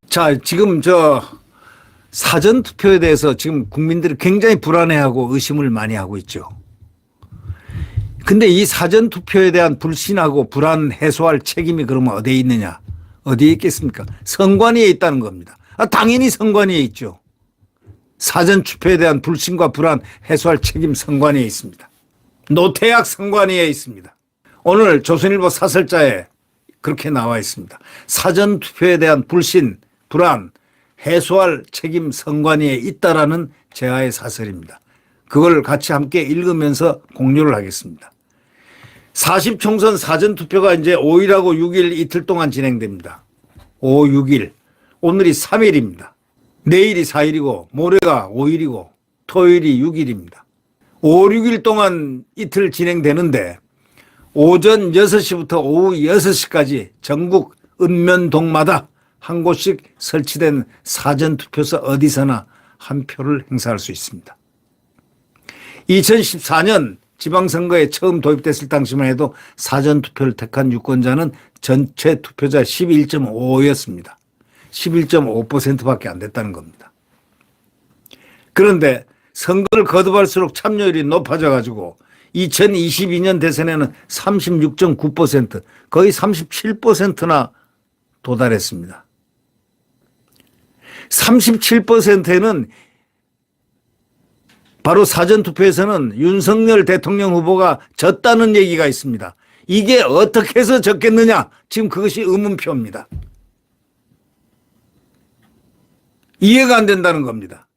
자, 지금 사전투표에 대해서 지금 국민들이 굉장히 불안해하고 의심을 많이 하고 있죠. 근데 이 사전투표에 대한 불신하고 불안 해소할 책임이 그러면 어디에 있느냐? 어디에 있겠습니까? 선관위에 있다는 겁니다. 당연히 선관위에 있죠. 사전투표에 대한 불신과 불안 해소할 책임 선관위에 있습니다. 노태학 선관위에 있습니다. 오늘 조선일보 사설자에 그렇게 나와 있습니다. 사전투표에 대한 불신, 불안 해소할 책임 선관위에 있다라는 제아의 사설입니다. 그걸 같이 함께 읽으면서 공유를 하겠습니다. 40총선 사전투표가 이제 5일하고 6일 이틀 동안 진행됩니다. 5, 6일. 오늘이 3일입니다. 내일이 4일이고 모레가 5일이고 토요일이 6일입니다. 5, 6일 동안 이틀 진행되는데 오전 6시부터 오후 6시까지 전국 읍면동마다 한 곳씩 설치된 사전투표소 어디서나 한 표를 행사할 수 있습니다. 2014년 지방선거에 처음 도입됐을 당시만 해도 사전투표를 택한 유권자는 전체 투표자 11.5였습니다. 11.5%밖에 안 됐다는 겁니다. 그런데 선거를 거듭할수록 참여율이 높아져 가지고 2022년 대선에는 36.9%, 거의 37%나 도달했습니다. 37%에는 바로 사전투표에서는 윤석열 대통령 후보가 졌다는 얘기가 있습니다. 이게 어떻게 해서 졌겠느냐? 지금 그것이 의문표입니다. 이해가 안 된다는 겁니다.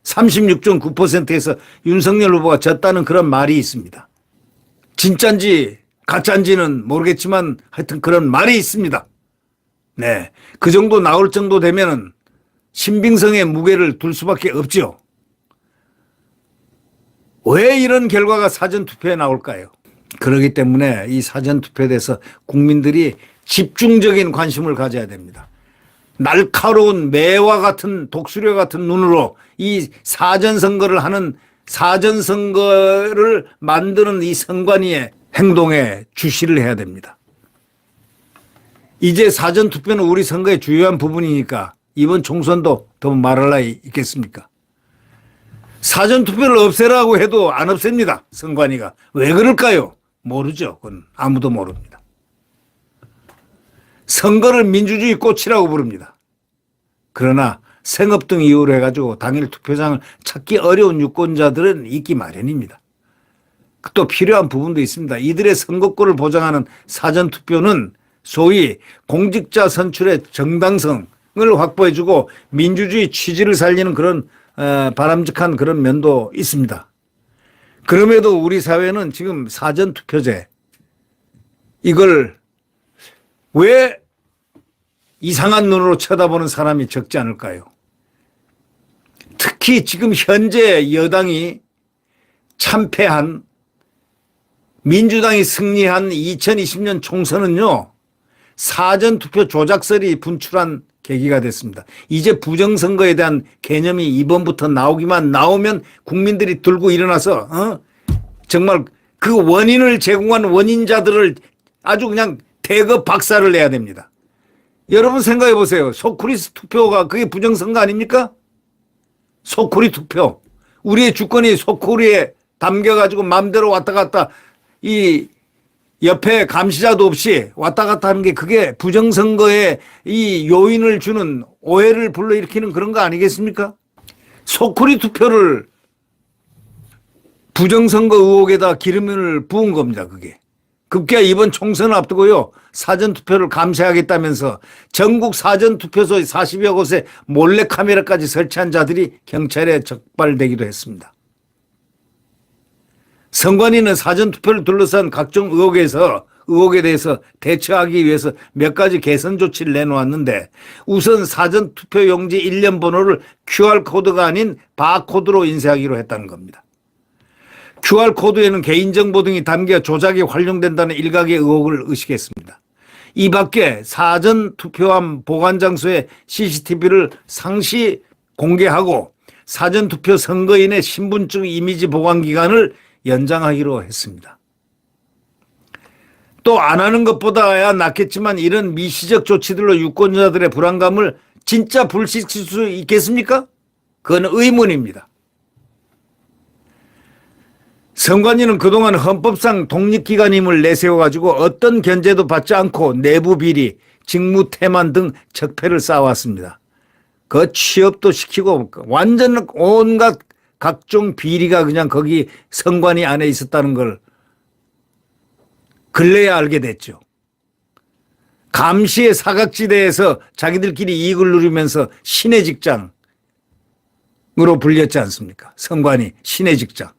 36.9%에서 윤석열 후보가 졌다는 그런 말이 있습니다. 진짠지 가짠지는 모르겠지만 하여튼 그런 말이 있습니다. 네, 그 정도 나올 정도 되면은 신빙성의 무게를 둘 수밖에 없죠. 왜 이런 결과가 사전투표에 나올까요? 그렇기 때문에 이 사전투표에 대해서 국민들이 집중적인 관심을 가져야 됩니다. 날카로운 매와 같은 독수리 같은 눈으로 이 사전선거를 하는 사전선거를 만드는 이 선관위의 행동에 주시를 해야 됩니다. 이제 사전투표는 우리 선거의 주요한 부분이니까 이번 총선도 더 말할 나위 있겠습니까? 사전투표를 없애라고 해도 안 없앱니다. 선관위가. 왜 그럴까요? 모르죠. 그건 아무도 모릅니다. 선거를 민주주의 꽃이라고 부릅니다. 그러나 생업 등 이유로 해가지고 당일 투표장을 찾기 어려운 유권자들은 있기 마련입니다. 또 필요한 부분도 있습니다. 이들의 선거권을 보장하는 사전투표는 소위 공직자 선출의 정당성을 확보해주고 민주주의 취지를 살리는 그런 바람직한 그런 면도 있습니다. 그럼에도 우리 사회는 지금 사전투표제 이걸 왜 이상한 눈으로 쳐다보는 사람이 적지 않을까요? 특히 지금 현재 여당이 참패한 민주당이 승리한 2020년 총선은요. 사전투표 조작설이 분출한 계기가 됐습니다. 이제 부정선거에 대한 개념이 이번부터 나오면 국민들이 들고 일어나서 정말 그 원인을 제공한 원인자들을 아주 그냥 대거 박살을 내야 됩니다. 여러분 생각해 보세요. 소쿠리 투표가 그게 부정선거 아닙니까? 소쿠리 투표. 우리의 주권이 소쿠리에 담겨가지고 마음대로 왔다 갔다 이 옆에 감시자도 없이 왔다 갔다 하는 게 그게 부정선거에 이 요인을 주는 오해를 불러일으키는 그런 거 아니겠습니까? 소쿠리 투표를 부정선거 의혹에다 기름을 부은 겁니다. 그게. 급기야 이번 총선을 앞두고요. 사전투표를 감시하겠다면서 전국 사전투표소 40여 곳에 몰래카메라까지 설치한 자들이 경찰에 적발되기도 했습니다. 선관위는 사전투표를 둘러싼 각종 의혹에 대해서 대처하기 위해서 몇 가지 개선 조치를 내놓았는데 우선 사전투표 용지 일련 번호를 QR코드가 아닌 바코드로 인쇄하기로 했다는 겁니다. QR코드에는 개인정보 등이 담겨 조작이 활용된다는 일각의 의혹을 의식했습니다. 이 밖에 사전투표함 보관장소에 CCTV를 상시 공개하고 사전투표 선거인의 신분증 이미지 보관 기간을 연장하기로 했습니다. 또 안 하는 것보다야 낫겠지만 이런 미시적 조치들로 유권자들의 불안감을 진짜 불식시킬 수 있겠습니까? 그건 의문입니다. 선관위는 그동안 헌법상 독립기관임을 내세워가지고 어떤 견제도 받지 않고 내부 비리, 직무 태만 등 적폐를 쌓아왔습니다. 그 취업도 시키고 완전 온갖 각종 비리가 그냥 거기 선관위 안에 있었다는 걸 근래야 알게 됐죠. 감시의 사각지대에서 자기들끼리 이익을 누리면서 신의 직장으로 불렸지 않습니까? 선관위, 신의 직장.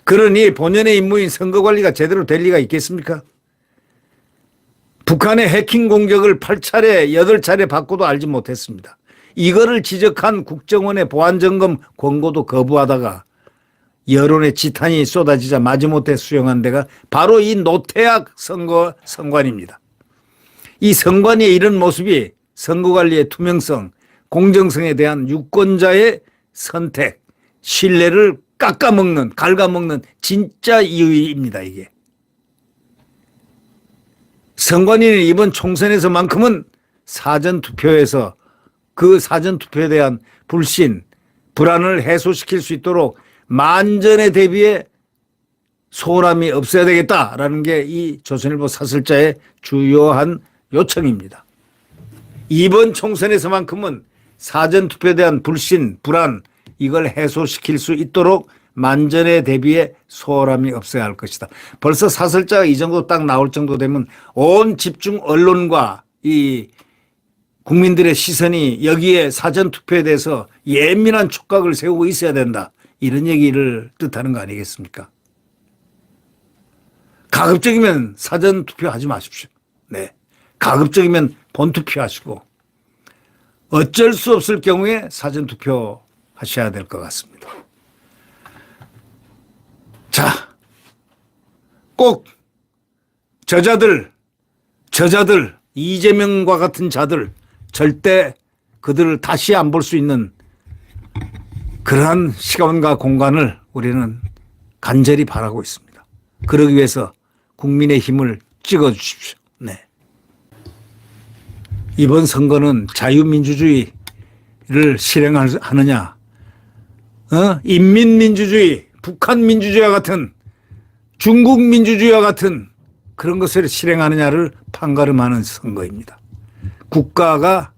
그러니 본연의 임무인 선거관리가 제대로 될 리가 있겠습니까? 북한의 해킹 공격을 8차례, 8차례 받고도 알지 못했습니다. 이거를 지적한 국정원의 보안점검 권고도 거부하다가 여론의 지탄이 쏟아지자 마지못해 수용한 데가 바로 이 노태악 선관입니다. 이 선관위의 이런 모습이 선거관리의 투명성, 공정성에 대한 유권자의 선택, 신뢰를 깎아먹는, 갉아먹는 진짜 이유입니다, 이게. 선관위는 이번 총선에서만큼은 사전투표에서 그 사전투표에 대한 불신, 불안을 해소시킬 수 있도록 만전에 대비해 소홀함이 없어야 되겠다라는 게 이 조선일보 사설자의 주요한 요청입니다. 이번 총선에서만큼은 사전투표에 대한 불신, 불안 이걸 해소시킬 수 있도록 만전에 대비해 소홀함이 없어야 할 것이다. 벌써 사설자가 이 정도 딱 나올 정도 되면 온 집중 언론과 이 국민들의 시선이 여기에 사전투표에 대해서 예민한 촉각을 세우고 있어야 된다. 이런 얘기를 뜻하는 거 아니겠습니까? 가급적이면 사전투표 하지 마십시오. 네. 가급적이면 본투표 하시고 어쩔 수 없을 경우에 사전투표 하셔야 될 것 같습니다. 자, 꼭 저자들, 이재명과 같은 자들 절대 그들을 다시 안 볼 수 있는 그러한 시간과 공간을 우리는 간절히 바라고 있습니다. 그러기 위해서 국민의 힘을 찍어 주십시오. 네. 이번 선거는 자유민주주의를 실행하느냐, 인민민주주의, 북한 민주주의와 같은 중국 민주주의와 같은 그런 것을 실행하느냐를 판가름하는 선거입니다. 국가가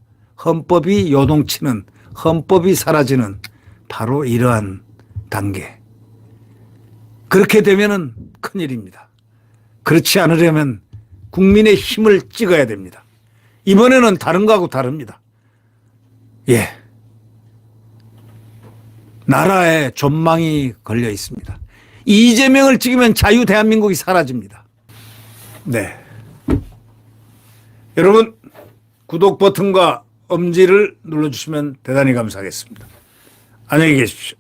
헌법이 요동치는, 헌법이 사라지는 바로 이러한 단계. 그렇게 되면은 큰일입니다. 그렇지 않으려면 국민의 힘을 찍어야 됩니다. 이번에는 다른 거하고 다릅니다. 예. 나라에 존망이 걸려 있습니다. 이재명을 찍으면 자유 대한민국이 사라집니다. 네. 여러분, 구독 버튼과 엄지를 눌러주시면 대단히 감사하겠습니다. 안녕히 계십시오.